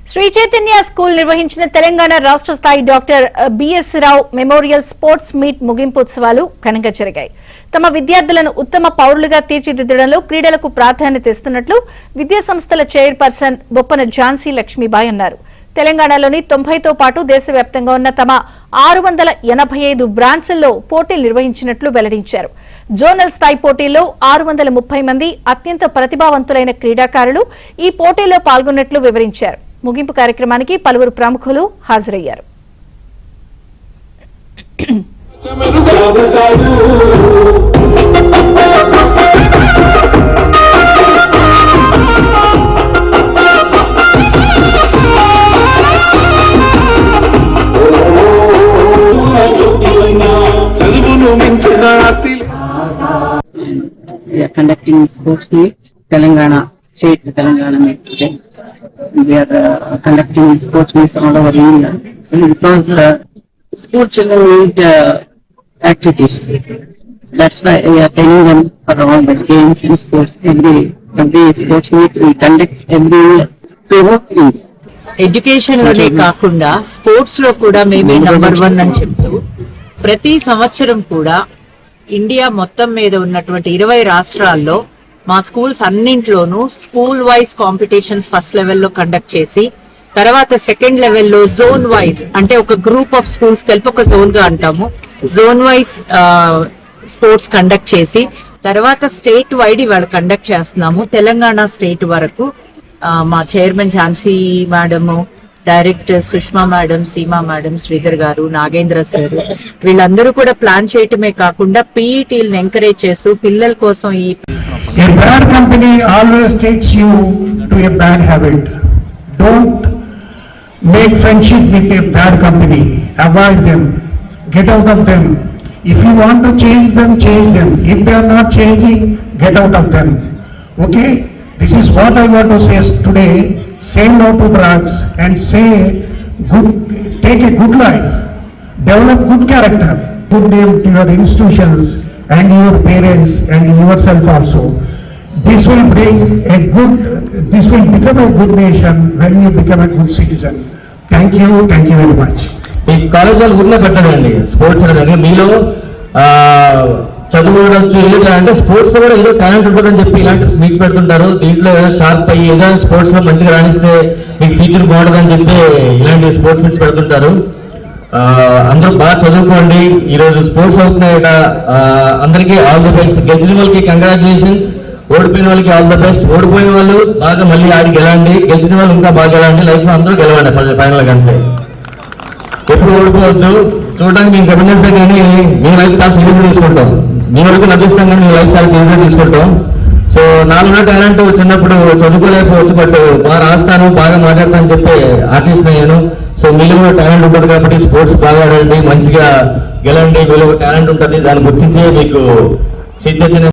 Shri Chaitanya school నిర్వహించిన తెలంగాణ రాష్ట్ర స్థాయి డాక్టర్ బిఎస్ రావు మెమోరియల్ స్పోర్ట్స్ మీట్ ముగింపోత్సవాలు ఘనంగా జరిగాయి. తమ విద్యార్థులను ఉత్తమ పౌరులుగా తీర్చిదిద్దడంలో క్రీడలకు ప్రాధాన్యత ఇస్తున్నట్లు విద్యా సంస్థల చైర్పర్సన్ బొప్పన ఝాన్సీ లక్ష్మీబాయి అన్నారు. తెలంగాణలోని 90తో పాటు దేశవ్యాప్తంగా ఉన్న తమ 685 బ్రాంచ్ల్లో పోటీలు నిర్వహించినట్లు వెల్లడించారు. జోనల్ స్థాయి పోటీల్లో 630 మంది అత్యంత ప్రతిభావంతులైన క్రీడాకారులు ఈ పోటీల్లో పాల్గొన్నట్లు వివరించారు. ముగింపు కార్యక్రమానికి పలువురు ప్రముఖులు హాజరయ్యారు. We are conducting sports meet, Telangana state, Telangana meet today. We are conducting sports meets all over India because school children need activities. That's why we are training them for all the games and sports. Every sports meet we conduct every year. Education లోనే కాకుండా sports లో కూడా మేమే number 1 అని చెప్తూ ప్రతి సంవత్సరం కూడా ఇండియా మొత్తం మీద ఉన్నటువంటి 20 రాష్ట్రాల్లో మా స్కూల్స్ అన్నింట్లోనూ స్కూల్ వైజ్ కాంపిటీషన్స్ ఫస్ట్ లెవెల్లో కండక్ట్ చేసి తర్వాత సెకండ్ లెవెల్లో జోన్ వైజ్ అంటే ఒక గ్రూప్ ఆఫ్ స్కూల్స్ కలిపి ఒక జోన్ గా అంటాము, జోన్ వైజ్ స్పోర్ట్స్ కండక్ట్ చేసి తర్వాత స్టేట్ వైడ్ ఇవాళ కండక్ట్ చేస్తున్నాము. తెలంగాణ స్టేట్ వరకు మా chairman Jhansi madam, director Sushma madam, Seema madam, Sridhar గారు, నాగేంద్ర సార్ వీళ్ళందరూ కూడా ప్లాన్ చేయటమే కాకుండా పీఈటీలను ఎంకరేజ్ చేస్తూ పిల్లల కోసం ఈ A bad company always takes you to a bad habit. Don't make friendship with a bad company. Avoid them. Get out of them. If you want to change them, change them. If they are not changing, get out of them. Okay? This is what I want to say today. Say no to drugs and take a good life. Develop good character. Good name to your institutions and your parents and yourself also. This will become a good nation when you become a good citizen. Thank you very much. ఈ college వాళ్ళు ఊర్లో పెట్టదండి sports అనేది. మీలో చదువుకోవచ్చు ఏదో అంటే sports లో కూడా ఏదో టాలెంట్ ఉంటుందని చెప్పి ఇలాంటి మీట్స్ పెడుతుంటారు. దీంట్లో ఏదో షార్ప్ అయ్యి ఏదో స్పోర్ట్స్ లో మంచిగా రాణిస్తే మీకు ఫ్యూచర్ బాగుంటుందని చెప్పి ఇలాంటి స్పోర్ట్స్ మీట్స్ పెడుతుంటారు. అందరూ బాగా చదువుకోండి. ఈరోజు స్పోర్ట్స్ అవుతున్నాయి. అందరికీ ఆల్ ది బెస్ట్. గెలిచిన వాళ్ళకి కంగ్రాచులేషన్స్, ఓడిపోయిన వాళ్ళకి ఆల్ ద బెస్ట్. ఓడిపోయిన వాళ్ళు బాగా మళ్ళీ ఆడి గెలండి, గెలిచిన వాళ్ళు ఇంకా బాగా గెలండి. లైఫ్ లో అందరూ గెలవండి ఫైనల్ కంటే. ఎప్పుడు ఓడిపోవద్దు. చూడడానికి మేము గమనిస్తే కానీ మీ లైఫ్ చాలా సీరియస్గా తీసుకుంటాం. మీ వరకు నవ్విస్తాం కానీ మీ లైఫ్ చాలా సీరియస్గా తీసుకుంటాం. సో నాలుగున్న టాలెంట్ చిన్నప్పుడు చదువుకోలేకపోవచ్చు, బట్ బాగా రాస్తాను, బాగా మాట్లాడతాను చెప్పి ఆర్టిస్ట్ అయ్యాను. సో మీలో కూడా టాలెంట్ ఉంటుంది కాబట్టి స్పోర్ట్స్ బాగా ఆడండి, మంచిగా గెలండి. మీలో టాలెంట్ ఉంటుంది, దాన్ని గుర్తించే మీకు శ్రీ చైతన్య